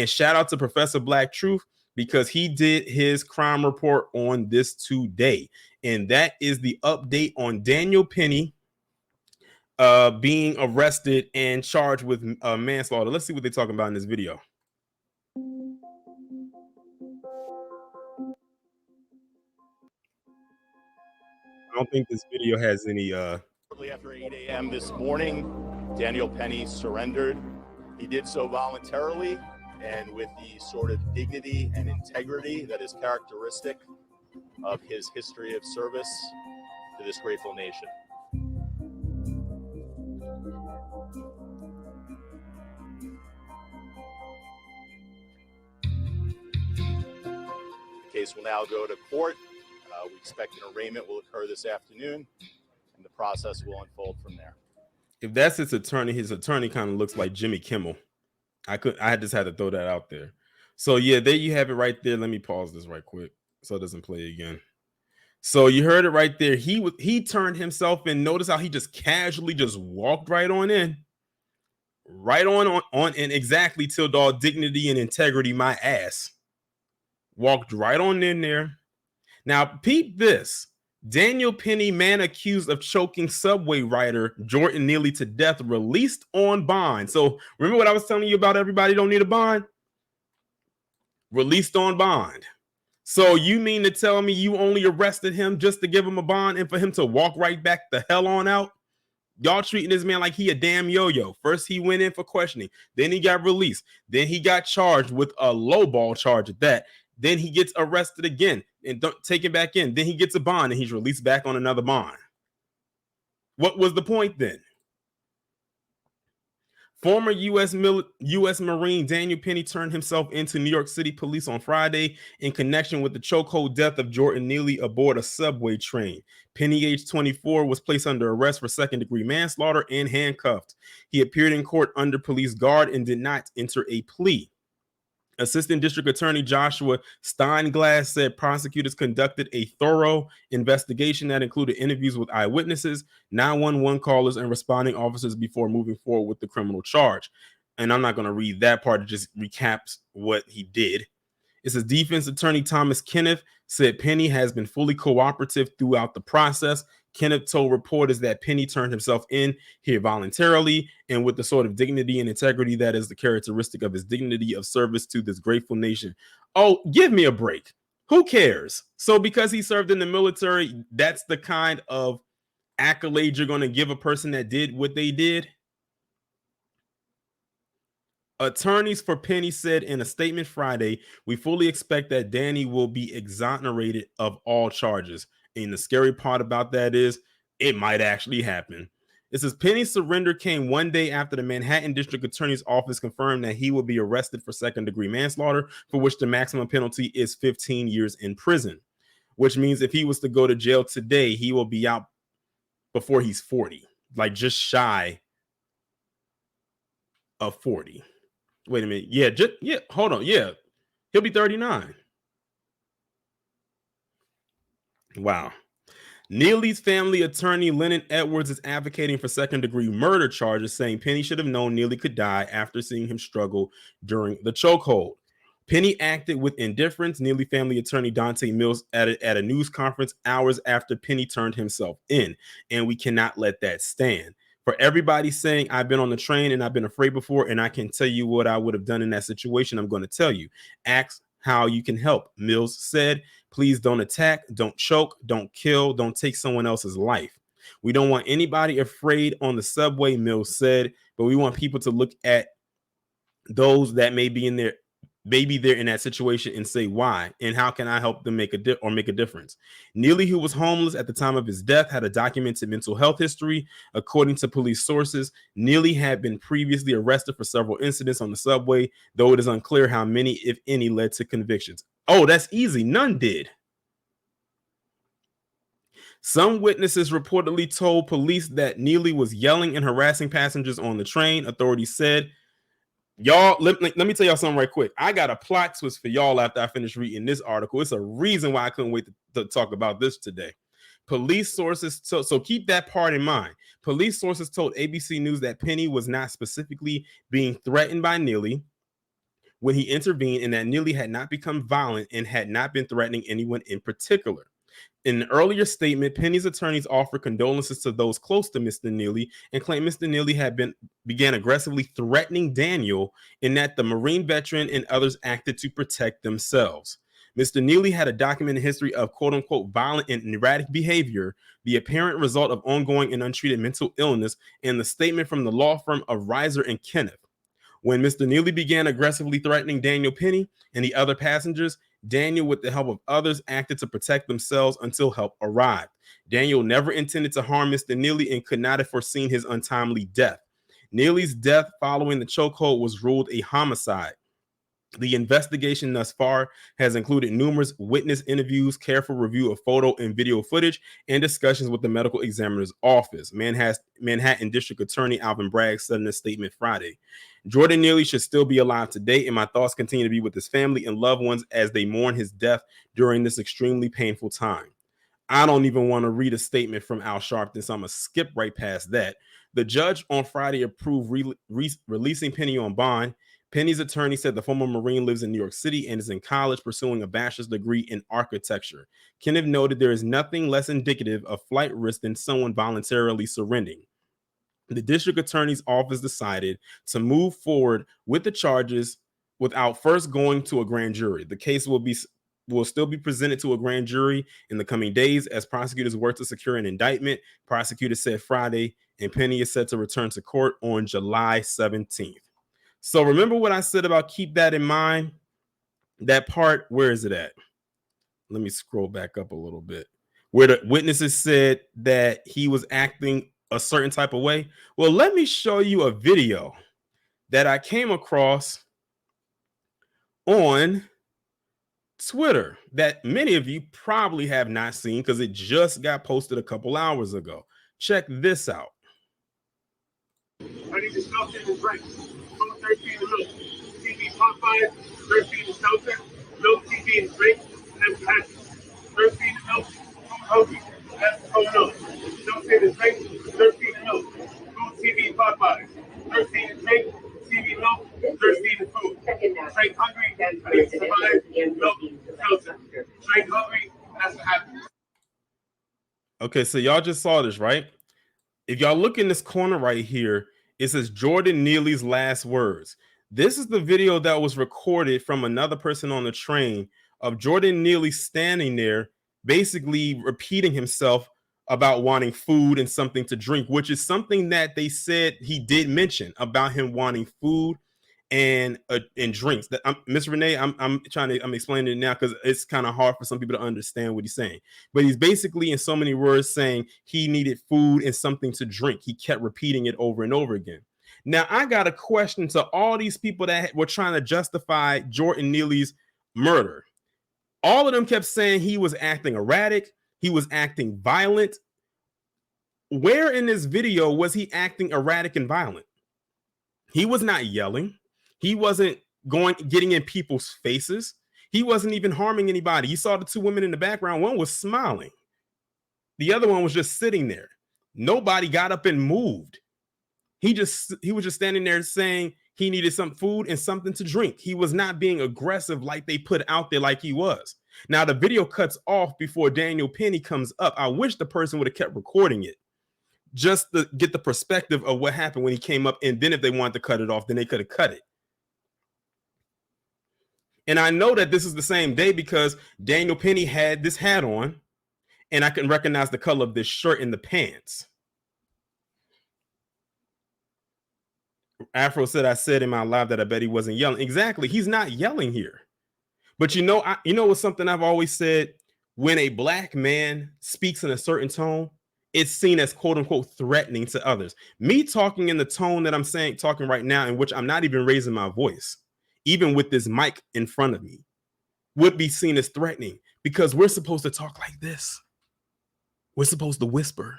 And shout out to Professor Black Truth because he did his crime report on this today. And that is the update on Daniel Penny being arrested and charged with manslaughter. Let's see what they're talking about in this video. I don't think this video has any Shortly after 8 a.m. this morning, Daniel Penny surrendered. He did so voluntarily and with the sort of dignity and integrity that is characteristic of his history of service to this grateful nation. The case will now go to court. We expect an arraignment will occur this afternoon, and the process will unfold from there. If that's his attorney kind of looks like Jimmy Kimmel. I just had to throw that out there. So yeah, there you have it right there. Let me pause this right quick so it doesn't play again. So you heard it right there. He turned himself in. Notice how he just casually just walked right on in. Right on and exactly till dog dignity and integrity, my ass. Walked right on in there. Now, peep this. Daniel Penny, man accused of choking subway rider Jordan Neely to death, released on bond. So remember what I was telling you about everybody don't need a bond? Released on bond. So you mean to tell me you only arrested him just to give him a bond and for him to walk right back the hell on out? Y'all treating this man like he a damn yo-yo. First he went in for questioning. Then he got released. Then he got charged with a lowball charge at that. Then he gets arrested again and don't take it back in. Then he gets a bond and he's released back on another bond. What was the point then? Former U.S. Marine Daniel Penny turned himself into New York City police on Friday in connection with the chokehold death of Jordan Neely aboard a subway train. Penny, age 24, was placed under arrest for second-degree manslaughter and handcuffed. He appeared in court under police guard and did not enter a plea. Assistant District Attorney Joshua Steinglass said prosecutors conducted a thorough investigation that included interviews with eyewitnesses, 911 callers, and responding officers before moving forward with the criminal charge. And I'm not going to read that part. It just recaps what he did. It says defense attorney Thomas Kenneth said Penny has been fully cooperative throughout the process. Kenneth told reporters that Penny turned himself in here voluntarily and with the sort of dignity and integrity that is the characteristic of his dignity of service to this grateful nation. Oh, give me a break. Who cares? So because he served in the military, that's the kind of accolade you're going to give a person that did what they did? Attorneys for Penny said in a statement Friday, we fully expect that Danny will be exonerated of all charges. And the scary part about that is it might actually happen. It says Penny's surrender came one day after the Manhattan District Attorney's Office confirmed that he will be arrested for second-degree manslaughter, for which the maximum penalty is 15 years in prison, which means if he was to go to jail today, he will be out before he's 40, like just shy of 40. Wait a minute. Hold on. Yeah, he'll be 39. Wow. Neely's family attorney, Lennon Edwards, is advocating for second-degree murder charges, saying Penny should have known Neely could die after seeing him struggle during the chokehold. Penny acted with indifference, Neely family attorney Dante Mills added at a news conference hours after Penny turned himself in, and we cannot let that stand. For everybody saying I've been on the train and I've been afraid before, and I can tell you what I would have done in that situation, I'm going to tell you. Ask how you can help, Mills said. Please don't attack, don't choke, don't kill, don't take someone else's life. We don't want anybody afraid on the subway, Mills said, but we want people to look at those that may be there in that situation and say why and how can I help them make a difference. Neely, who was homeless at the time of his death, had a documented mental health history. According to police sources, Neely had been previously arrested for several incidents on the subway, though it is unclear how many, if any, led to convictions. Oh, that's easy. None did. Some witnesses reportedly told police that Neely was yelling and harassing passengers on the train. Authorities said, y'all, let me tell y'all something right quick. I got a plot twist for y'all after I finish reading this article. It's a reason why I couldn't wait to talk about this today. Police sources, so keep that part in mind. Police sources told ABC News that Penny was not specifically being threatened by Neely. when he intervened, and that Neely had not become violent and had not been threatening anyone in particular. In an earlier statement, Penny's attorneys offered condolences to those close to Mr. Neely and claimed Mr. Neely began aggressively threatening Daniel, and that the Marine veteran and others acted to protect themselves. Mr. Neely had a documented history of quote unquote violent and erratic behavior, the apparent result of ongoing and untreated mental illness, and the statement from the law firm of Reiser and Kenneth. When Mr. Neely began aggressively threatening Daniel Penny and the other passengers, Daniel, with the help of others, acted to protect themselves until help arrived. Daniel never intended to harm Mr. Neely and could not have foreseen his untimely death. Neely's death following the chokehold was ruled a homicide. The investigation thus far has included numerous witness interviews, careful review of photo and video footage, and discussions with the medical examiner's office. Manhattan District Attorney Alvin Bragg said in a statement Friday. Jordan Neely should still be alive today, and my thoughts continue to be with his family and loved ones as they mourn his death during this extremely painful time. I don't even want to read a statement from Al Sharpton, so I'm going to skip right past that. The judge on Friday approved releasing Penny on bond. Penny's attorney said the former Marine lives in New York City and is in college pursuing a bachelor's degree in architecture. Kenneth noted there is nothing less indicative of flight risk than someone voluntarily surrendering. The district attorney's office decided to move forward with the charges without first going to a grand jury. The case will still be presented to a grand jury in the coming days as prosecutors work to secure an indictment, prosecutors said Friday, and Penny is set to return to court on July 17th. So remember what I said about keep that in mind? That part, where is it at? Let me scroll back up a little bit. Where the witnesses said that he was acting a certain type of way. Well, let me show you a video that I came across on Twitter that many of you probably have not seen because it just got posted a couple hours ago. Check this out. I need to stop in and break. 13 to milk. TV Popeyes, 13 to Shelton, milk TV and drink, and passion. 13 to milk, hungry. That's oh no. Shelton to drink, 13 to milk. Food TV Popeyes, 13 to drink, TV milk, 13 to food. Drink hungry, I need to survive, milk, Shelton. Drink hungry, that's what happens. Okay, so y'all just saw this, right? If y'all look in this corner right here, it says Jordan Neely's last words. This is the video that was recorded from another person on the train of Jordan Neely standing there, basically repeating himself about wanting food and something to drink, which is something that they said he did mention about him wanting food and drinks. That Miss Renee, I'm explaining it now because it's kind of hard for some people to understand what he's saying. But he's basically in so many words saying he needed food and something to drink. He kept repeating it over and over again. Now I got a question to all these people that were trying to justify Jordan Neely's murder. All of them kept saying he was acting erratic, he was acting violent. Where in this video was he acting erratic and violent? He was not yelling. He wasn't getting in people's faces. He wasn't even harming anybody. You saw the two women in the background. One was smiling. The other one was just sitting there. Nobody got up and moved. He was just standing there saying he needed some food and something to drink. He was not being aggressive like they put out there like he was. Now the video cuts off before Daniel Penny comes up. I wish the person would have kept recording it just to get the perspective of what happened when he came up. And then if they wanted to cut it off, then they could have cut it. And I know that this is the same day because Daniel Penny had this hat on, and I can recognize the color of this shirt and the pants. Afro said, I said in my live that I bet he wasn't yelling. Exactly. He's not yelling here. But you know what's something I've always said? When a black man speaks in a certain tone, it's seen as quote unquote threatening to others. Me talking in the tone that I'm talking right now, in which I'm not even raising my voice, even with this mic in front of me, would be seen as threatening because we're supposed to talk like this. We're supposed to whisper.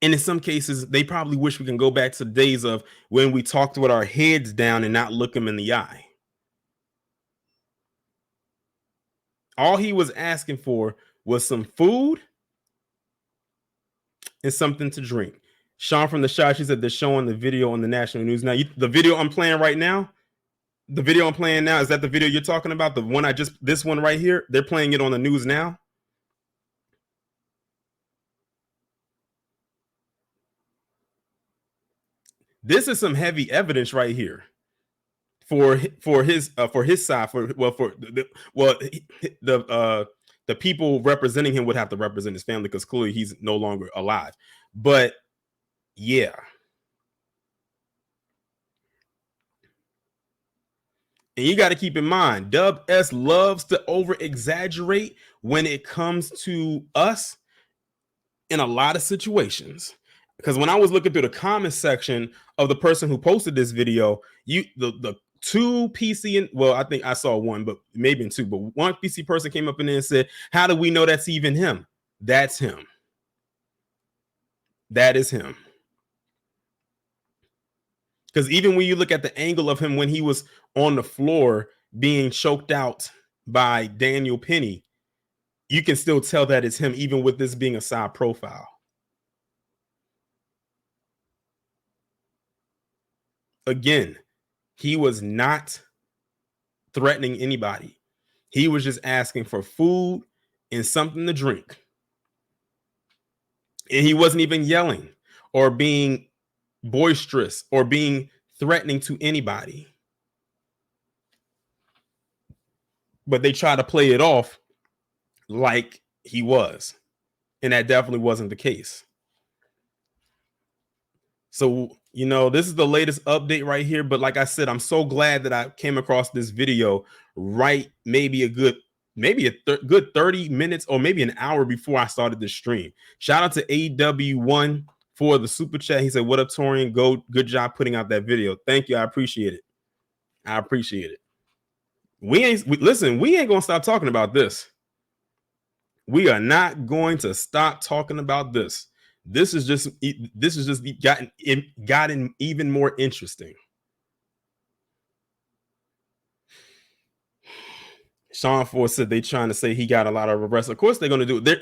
And in some cases, they probably wish we can go back to the days of when we talked with our heads down and not look them in the eye. All he was asking for was some food and something to drink. Sean from the shot, she said they're showing the video on the national news. Now, the video I'm playing right now, The video I'm playing now, is that the video you're talking about? The one this one right here? They're playing it on the news now. This is some heavy evidence right here for his side. The people representing him would have to represent his family because clearly he's no longer alive. But yeah. And you got to keep in mind, Dub S loves to over exaggerate when it comes to us in a lot of situations. Because when I was looking through the comment section of the person who posted this video, the two PC, and well, I think I saw one, but maybe in two, but one PC person came up in there and said, how do we know that's even him? That's him. That is him. Because even when you look at the angle of him when he was on the floor being choked out by Daniel Penny, you can still tell that it's him, even with this being a side profile. Again, he was not threatening anybody. He was just asking for food and something to drink. And he wasn't even yelling or being boisterous or being threatening to anybody. But they try to play it off like he was. And that definitely wasn't the case. So, this is the latest update right here. But like I said, I'm so glad that I came across this video maybe a good 30 minutes or maybe an hour before I started the stream. Shout out to AW1 for the super chat. He said, what up, Torian? Good job putting out that video. Thank you. I appreciate it. We ain't gonna stop talking about this. We are not going to stop talking about this. This is just gotten even more interesting. Sean Ford said they trying to say he got a lot of arrests. Of course they're going to do it.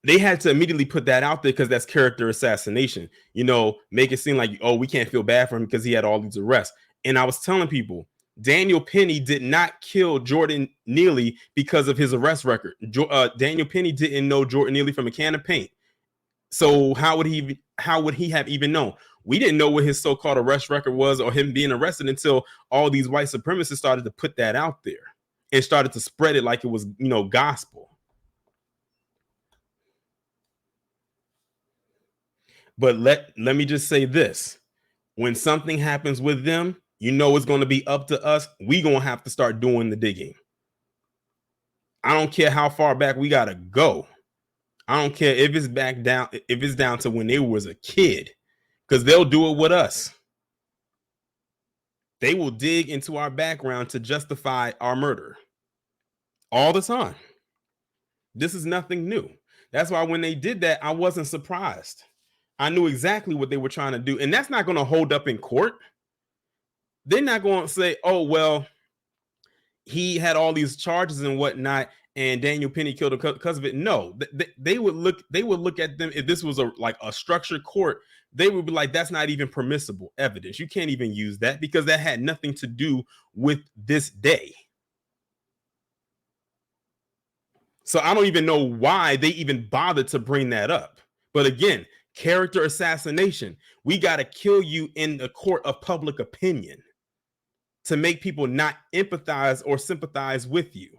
They had to immediately put that out there because that's character assassination. Make it seem like, oh, we can't feel bad for him because he had all these arrests. And I was telling people, Daniel Penny did not kill Jordan Neely because of his arrest record. Daniel Penny didn't know Jordan Neely from a can of paint. So how would he have even known? We didn't know what his so-called arrest record was or him being arrested until all these white supremacists started to put that out there and started to spread it like it was, gospel. But let me just say this. When something happens with them, it's going to be up to us. We going to have to start doing the digging. I don't care how far back we got to go. I don't care if it's down to when they was a kid, because they'll do it with us. They will dig into our background to justify our murder all the time. This is nothing new. That's why when they did that, I wasn't surprised. I knew exactly what they were trying to do. And that's not going to hold up in court. They're not going to say, oh, well, he had all these charges and whatnot, and Daniel Penny killed him because of it. No, they would look at them if this was a structured court. They would be like, that's not even permissible evidence. You can't even use that because that had nothing to do with this day. So I don't even know why they even bothered to bring that up. But again, character assassination. We got to kill you in the court of public opinion to make people not empathize or sympathize with you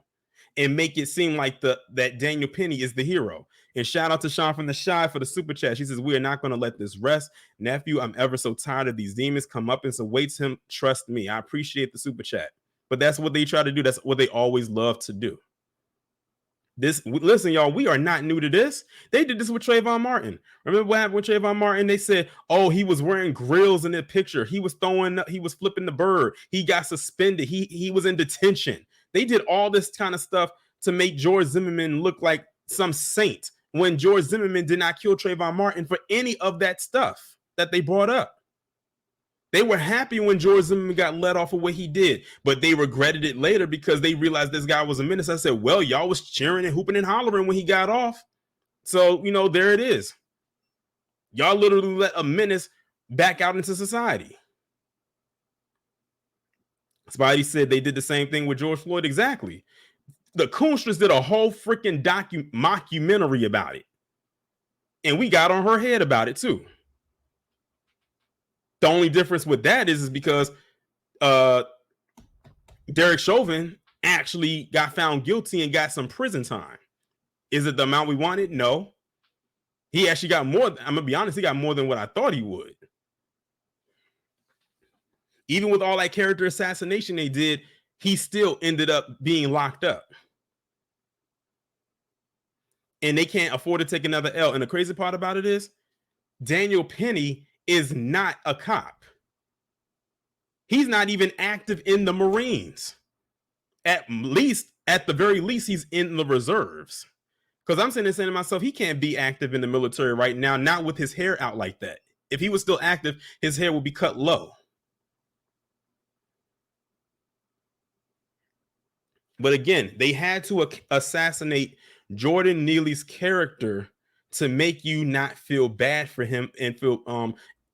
and make it seem like that Daniel Penny is the hero. And shout out to Sean from the Shy for the super chat. She says, we are not going to let this rest. Nephew, I'm ever so tired of these demons. Come up and so waits him. Trust me. I appreciate the super chat. But that's what they try to do. That's what they always love to do. Listen, y'all, we are not new to this. They did this with Trayvon Martin. Remember what happened with Trayvon Martin? They said, oh, he was wearing grills in that picture. He was flipping the bird. He got suspended. He was in detention. They did all this kind of stuff to make George Zimmerman look like some saint when George Zimmerman did not kill Trayvon Martin for any of that stuff that they brought up. They were happy when George Zimmerman got let off of what he did, but they regretted it later because they realized this guy was a menace. I said, well, y'all was cheering and hooping and hollering when he got off. So, there it is. Y'all literally let a menace back out into society. Spidey said they did the same thing with George Floyd. Exactly. The Coonstras did a whole freaking mockumentary about it. And we got on her head about it too. The only difference with that is because Derek Chauvin actually got found guilty and got some prison time. Is it the amount we wanted? No. He actually got more. I'm going to be honest, he got more than what I thought he would. Even with all that character assassination they did, he still ended up being locked up. And they can't afford to take another L. And the crazy part about it is, Daniel Penny is not a cop. He's not even active in the Marines. At the very least, he's in the reserves. Because I'm sitting there saying to myself, he can't be active in the military right now, not with his hair out like that. If he was still active, his hair would be cut low. But again, they had to assassinate Jordan Neely's character to make you not feel bad for him and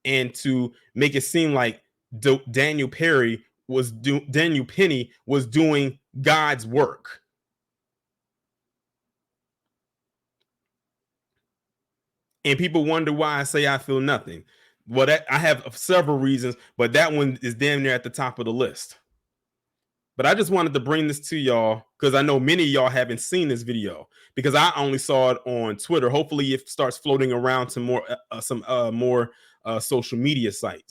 and to make it seem like Daniel Penny was doing God's work. And people wonder why I say I feel nothing. Well, I have several reasons, but that one is damn near at the top of the list. But I just wanted to bring this to y'all because I know many of y'all haven't seen this video because I only saw it on Twitter. Hopefully it starts floating around to more social media sites.